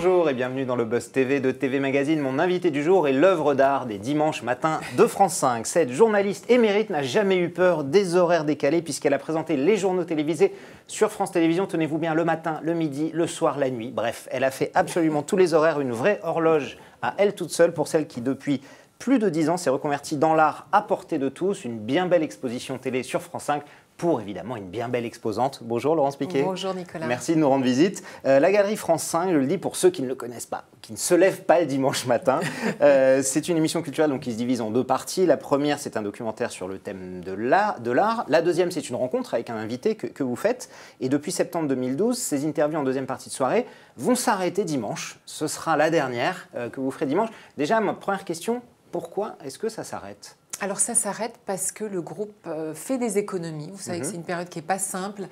Bonjour et bienvenue dans le Buzz TV de TV Magazine. Mon invité du jour est l'œuvre d'art des dimanches matins de France 5. Cette journaliste émérite n'a jamais eu peur des horaires décalés puisqu'elle a présenté les journaux télévisés sur France Télévisions. Tenez-vous bien, le matin, le midi, le soir, la nuit. Bref, elle a fait absolument tous les horaires, une vraie horloge à elle toute seule pour celle qui depuis plus de 10 ans s'est reconvertie dans l'art à portée de tous. Une bien belle exposition télé sur France 5. Pour évidemment une bien belle exposante. Bonjour Laurence Piquet. Bonjour Nicolas. Merci de nous rendre visite. La Galerie France 5, je le dis pour ceux qui ne le connaissent pas, qui ne se lèvent pas le dimanche matin. C'est une émission culturelle donc, qui se divise en deux parties. La première, c'est un documentaire sur le thème de l'art. La deuxième, c'est une rencontre avec un invité que vous faites. Et depuis septembre 2012, ces interviews en deuxième partie de soirée vont s'arrêter dimanche. Ce sera la dernière que vous ferez dimanche. Déjà, ma première question, pourquoi est-ce que ça s'arrête ? Alors ça s'arrête parce que le groupe fait des économies. Vous savez que c'est une période qui n'est pas simple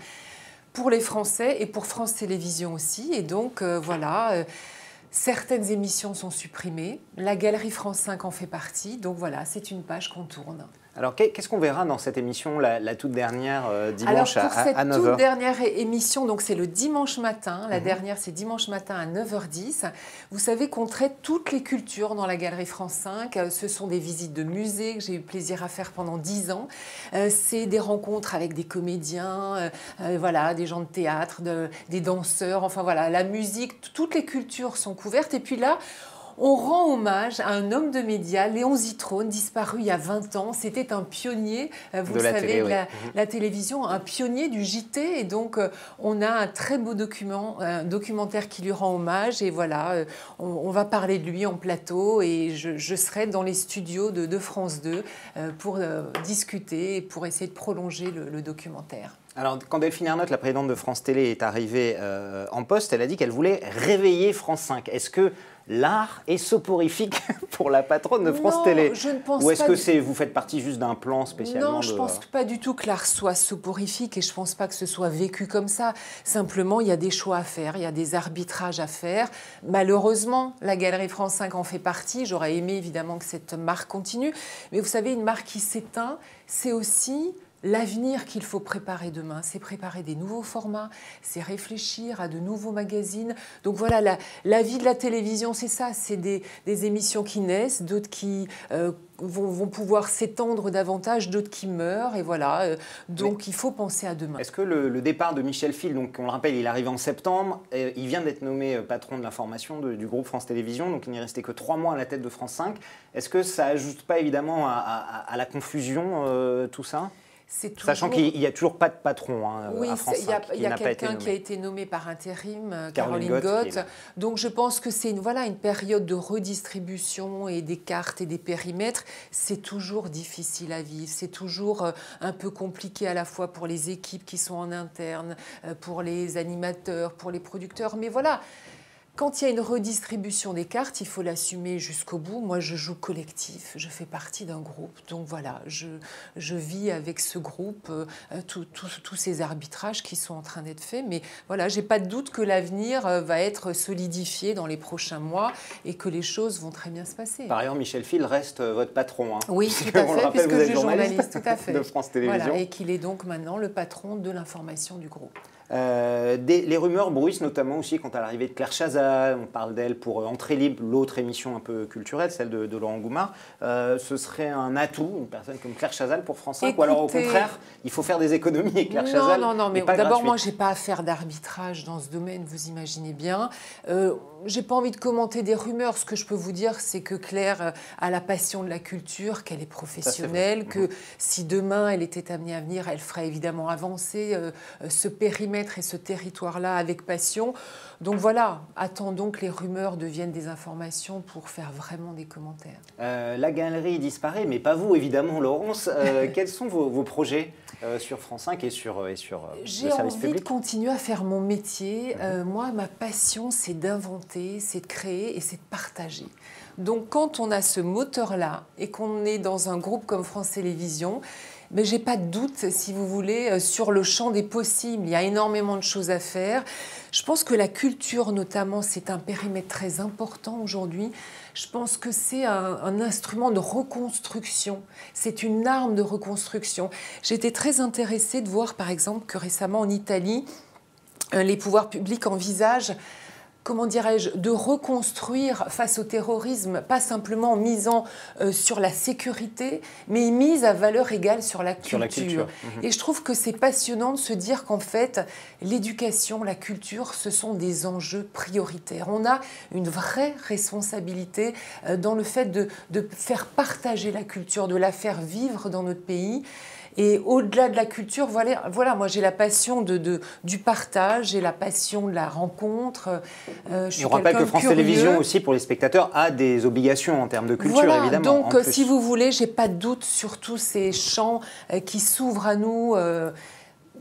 pour les Français et pour France Télévisions aussi. Et donc voilà, certaines émissions sont supprimées. La Galerie France 5 en fait partie. Donc voilà, c'est une page qu'on tourne. Alors, qu'est-ce qu'on verra dans cette émission, la toute dernière, dimanche à 9h ? Alors, pour cette toute dernière émission, donc c'est le dimanche matin. La dernière, c'est dimanche matin à 9h10. Vous savez qu'on traite toutes les cultures dans la Galerie France 5. Ce sont des visites de musées que j'ai eu plaisir à faire pendant 10 ans. C'est des rencontres avec des comédiens, voilà, des gens de théâtre, des danseurs. Enfin, voilà, la musique, toutes les cultures sont couvertes. Et puis là, on rend hommage à un homme de médias, Léon Zitrone, disparu il y a 20 ans. C'était un pionnier, vous le savez, de la télévision, un pionnier du JT. Et donc, on a un très beau documentaire qui lui rend hommage. Et voilà, on va parler de lui en plateau. Et je serai dans les studios de France 2 pour discuter et pour essayer de prolonger le documentaire. Alors, quand Delphine Ernotte, la présidente de France Télé, est arrivée en poste, elle a dit qu'elle voulait réveiller France 5. Est-ce que l'art est soporifique pour la patronne de France Télé? Non, je ne pense pas. Ou est-ce que vous faites partie juste d'un plan spécialement? Non, je ne pense pas du tout que l'art soit soporifique et je ne pense pas que ce soit vécu comme ça. Simplement, il y a des choix à faire, il y a des arbitrages à faire. Malheureusement, la Galerie France 5 en fait partie. J'aurais aimé évidemment que cette marque continue. Mais vous savez, une marque qui s'éteint, c'est aussi l'avenir qu'il faut préparer demain, c'est préparer des nouveaux formats, c'est réfléchir à de nouveaux magazines. Donc voilà, la vie de la télévision, c'est ça, c'est des émissions qui naissent, d'autres qui vont pouvoir s'étendre davantage, d'autres qui meurent, et voilà. Donc il faut penser à demain. Est-ce que le départ de Michel Fil, donc on le rappelle, il arrive en septembre, il vient d'être nommé patron de l'information du groupe France Télévisions, donc il n'est resté que 3 mois à la tête de France 5. Est-ce que ça ajoute pas évidemment à la confusion tout ça ? Sachant qu'il n'y a toujours pas de patron à France 5. Il y a quelqu'un qui a été nommé par intérim, Caroline Gott. Donc je pense que c'est une période de redistribution et des cartes et des périmètres. C'est toujours difficile à vivre. C'est toujours un peu compliqué à la fois pour les équipes qui sont en interne, pour les animateurs, pour les producteurs. Mais voilà. Quand il y a une redistribution des cartes, il faut l'assumer jusqu'au bout. Moi, je joue collectif, je fais partie d'un groupe. Donc voilà, je vis avec ce groupe tous ces arbitrages qui sont en train d'être faits. Mais voilà, je n'ai pas de doute que l'avenir va être solidifié dans les prochains mois et que les choses vont très bien se passer. Par ailleurs, Michel Fil reste votre patron. Oui, tout à fait, puisque je suis journaliste, tout à fait. De France Télévisions. Voilà, et qu'il est donc maintenant le patron de l'information du groupe. Les rumeurs bruissent notamment aussi quant à l'arrivée de Claire Chazal. On parle d'elle pour Entrée libre, l'autre émission un peu culturelle, celle de Laurent Goumard. Ce serait un atout, une personne comme Claire Chazal pour France 5. Écoutez, ou alors au contraire, il faut faire des économies avec Claire Chazal. Non, mais d'abord moi je n'ai pas à faire d'arbitrage dans ce domaine, vous imaginez bien. Je n'ai pas envie de commenter des rumeurs. Ce que je peux vous dire, c'est que Claire a la passion de la culture, qu'elle est professionnelle, que si demain elle était amenée à venir, elle ferait évidemment avancer ce périmètre et ce territoire-là avec passion. Donc voilà, attendons que les rumeurs deviennent des informations pour faire vraiment des commentaires. La galerie disparaît, mais pas vous évidemment, Laurence. Quels sont vos projets sur France 5 et sur le service public ? J'ai envie de continuer à faire mon métier. Moi, ma passion, c'est d'inventer, c'est de créer et c'est de partager. Donc quand on a ce moteur-là et qu'on est dans un groupe comme France Télévisions, mais je n'ai pas de doute, si vous voulez, sur le champ des possibles. Il y a énormément de choses à faire. Je pense que la culture, notamment, c'est un périmètre très important aujourd'hui. Je pense que c'est un instrument de reconstruction. C'est une arme de reconstruction. J'étais très intéressée de voir, par exemple, que récemment, en Italie, les pouvoirs publics envisagent comment dirais-je, de reconstruire face au terrorisme, pas simplement en misant sur la sécurité, mais mise à valeur égale sur la culture. Et je trouve que c'est passionnant de se dire qu'en fait, l'éducation, la culture, ce sont des enjeux prioritaires. On a une vraie responsabilité dans le fait de faire partager la culture, de la faire vivre dans notre pays. Et au-delà de la culture, voilà, moi j'ai la passion du partage, j'ai la passion de la rencontre. Je rappelle que France Télévisions aussi, pour les spectateurs, a des obligations en termes de culture, voilà, évidemment. Donc, si vous voulez, j'ai pas de doute sur tous ces champs qui s'ouvrent à nous.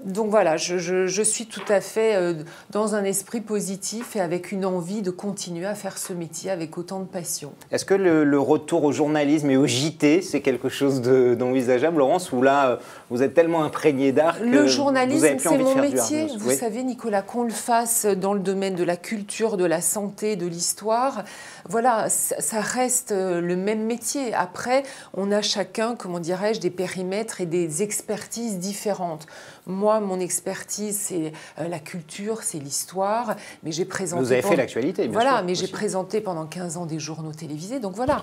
Donc voilà, je suis tout à fait dans un esprit positif et avec une envie de continuer à faire ce métier avec autant de passion. Est-ce que le retour au journalisme et au JT, c'est quelque chose d'envisageable, Laurence, ou là, vous êtes tellement imprégné d'art que le journalisme, vous avez plus envie de faire c'est mon métier. du Vous savez, Nicolas, qu'on le fasse dans le domaine de la culture, de la santé, de l'histoire, voilà, ça reste le même métier. Après, on a chacun, comment dirais-je, des périmètres et des expertises différentes. Moi, mon expertise, c'est la culture, c'est l'histoire. Mais j'ai présenté. Vous avez fait l'actualité, bien sûr. Voilà, mais j'ai présenté pendant 15 ans des journaux télévisés. Donc voilà,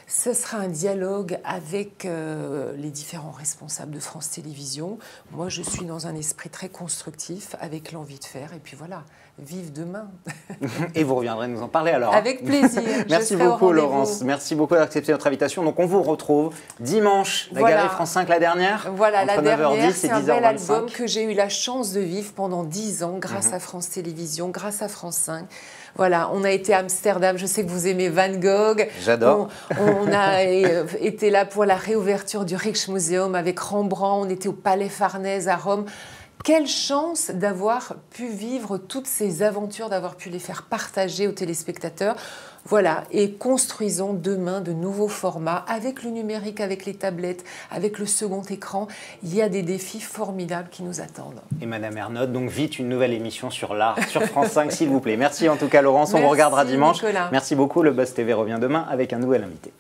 ce sera un dialogue avec les différents responsables de France Télévisions. Moi, je suis dans un esprit très constructif, avec l'envie de faire. Et puis voilà, vive demain. Et vous reviendrez nous en parler alors. Avec plaisir. Merci beaucoup, Laurence. Merci beaucoup d'avoir accepté notre invitation. Donc, on vous retrouve dimanche, la Galerie France 5, la dernière. Voilà, la dernière, c'est un bel 10h25. album que j'ai eu la chance de vivre pendant 10 ans grâce à France Télévisions, grâce à France 5. Voilà, on a été à Amsterdam, je sais que vous aimez Van Gogh. J'adore. On a été là pour la réouverture du Rijksmuseum avec Rembrandt, on était au Palais Farnèse à Rome. Quelle chance d'avoir pu vivre toutes ces aventures, d'avoir pu les faire partager aux téléspectateurs. Voilà, et construisons demain de nouveaux formats avec le numérique, avec les tablettes, avec le second écran. Il y a des défis formidables qui nous attendent. Et Madame Ernotte, donc vite une nouvelle émission sur l'art sur France 5, s'il vous plaît. Merci en tout cas, Laurence. Merci, on vous regardera dimanche. Nicolas. Merci beaucoup. Le Buzz TV revient demain avec un nouvel invité.